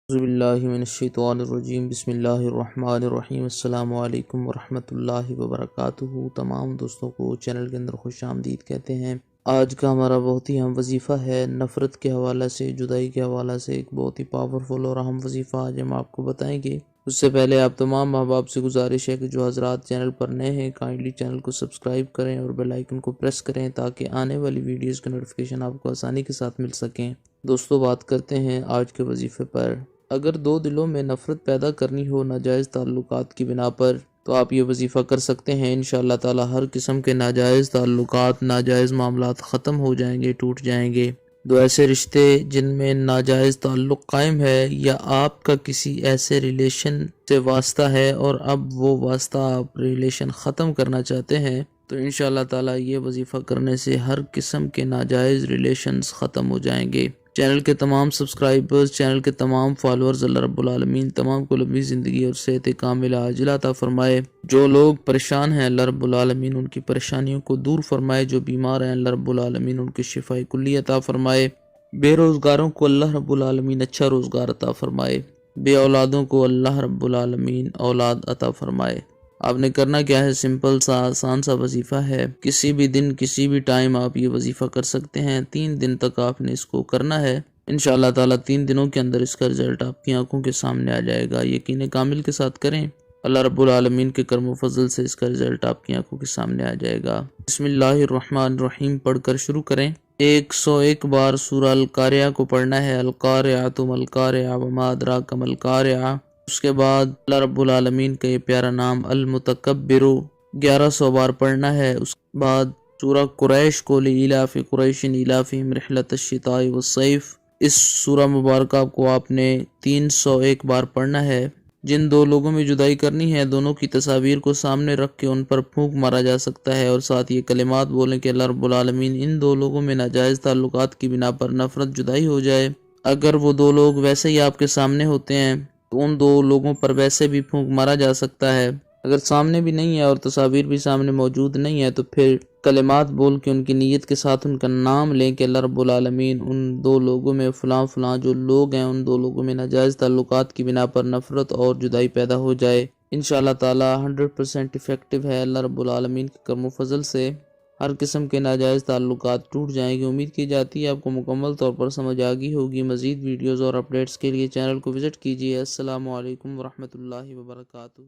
اعوذ باللہ من الشیطان الرجیم، بسم اللہ الرحمن الرحیم۔ السلام علیکم ورحمۃ اللہ وبرکاتہ۔ تمام دوستوں کو چینل کے اندر خوش آمدید کہتے ہیں۔ آج کا ہمارا بہت ہی اہم وظیفہ ہے، نفرت کے حوالے سے، جدائی کے حوالے سے ایک بہت ہی پاورفل اور اہم وظیفہ آج ہم آپ کو بتائیں گے۔ اس سے پہلے آپ تمام ماں باپ سے گزارش ہے کہ جو حضرات چینل پر نئے ہیں کائنڈلی چینل کو سبسکرائب کریں اور بیل آئیکن کو پریس کریں تاکہ آنے والی ویڈیوز کے نوٹیفیکیشن آپ کو آسانی کے ساتھ مل سکیں۔ دوستو، بات کرتے ہیں آج کے وظیفے پر۔ اگر دو دلوں میں نفرت پیدا کرنی ہو ناجائز تعلقات کی بنا پر تو آپ یہ وظیفہ کر سکتے ہیں۔ انشاءاللہ تعالی ہر قسم کے ناجائز تعلقات، ناجائز معاملات ختم ہو جائیں گے، ٹوٹ جائیں گے۔ دو ایسے رشتے جن میں ناجائز تعلق قائم ہے یا آپ کا کسی ایسے ریلیشن سے واسطہ ہے اور اب وہ واسطہ آپ ریلیشن ختم کرنا چاہتے ہیں تو انشاءاللہ تعالی یہ وظیفہ کرنے سے ہر قسم کے ناجائز ریلیشنز ختم ہو جائیں گے۔ چینل کے تمام سبسکرائبرز، چینل کے تمام فالورز، اللہ رب العالمین تمام کو لمبی زندگی اور صحت کاملہ عاجلہ عطا فرمائے۔ جو لوگ پریشان ہیں اللہ رب العالمین ان کی پریشانیوں کو دور فرمائے، جو بیمار ہیں اللہ رب العالمین ان کی شفاء کلی عطا فرمائے، بے روزگاروں کو اللہ رب العالمین اچھا روزگار عطا فرمائے، بے اولادوں کو اللہ رب العالمین اولاد عطا فرمائے۔ آپ نے کرنا کیا ہے، سمپل سا آسان سا وظیفہ ہے۔ کسی بھی دن کسی بھی ٹائم آپ یہ وظیفہ کر سکتے ہیں۔ 3 دن تک آپ نے اس کو کرنا ہے۔ انشاءاللہ تعالی 3 دنوں کے اندر اس کا رزلٹ آپ کی آنکھوں کے سامنے آ جائے گا۔ یقین کامل کے ساتھ کریں، اللہ رب العالمین کے کرم و فضل سے اس کا رزلٹ آپ کی آنکھوں کے سامنے آ جائے گا۔ بسم اللہ الرحمن الرحیم پڑھ کر شروع کریں۔ 101 بار سورہ القاریہ کو پڑھنا ہے۔ القاریہ ما القاریہ وما ادراک ما القاریہ۔ اس کے بعد اللہ رب العالمین کا یہ پیارا نام المتکبر 1100 بار پڑھنا ہے۔ اس کے بعد سورہ قریش کو لإلاف قریش إیلافہم رحلۃ الشتاء والصیف، اس سورہ مبارکہ کو آپ نے 301 بار پڑھنا ہے۔ جن دو لوگوں میں جدائی کرنی ہے دونوں کی تصاویر کو سامنے رکھ کے ان پر پھونک مارا جا سکتا ہے اور ساتھ یہ کلمات بولیں کہ اللہ رب العالمین ان دو لوگوں میں ناجائز تعلقات کی بنا پر نفرت جدائی ہو جائے۔ اگر وہ دو لوگ ویسے ہی آپ کے سامنے ہوتے ہیں تو ان دو لوگوں پر ویسے بھی پھونک مارا جا سکتا ہے۔ اگر سامنے بھی نہیں ہے اور تصاویر بھی سامنے موجود نہیں ہے تو پھر کلمات بول کے ان کی نیت کے ساتھ ان کا نام لیں کہ اللہ رب العالمین ان دو لوگوں میں فلاں فلاں جو لوگ ہیں ان دو لوگوں میں ناجائز تعلقات کی بنا پر نفرت اور جدائی پیدا ہو جائے۔ انشاءاللہ تعالی 100% افیکٹو ہے۔ اللہ رب العالمین کے کرم و فضل سے ہر قسم کے ناجائز تعلقات ٹوٹ جائیں گے۔ امید کی جاتی ہے آپ کو مکمل طور پر سمجھ آ گئی ہوگی۔ مزید ویڈیوز اور اپڈیٹس کے لیے چینل کو وزٹ کیجیے۔ السلام علیکم ورحمۃ اللہ وبرکاتہ۔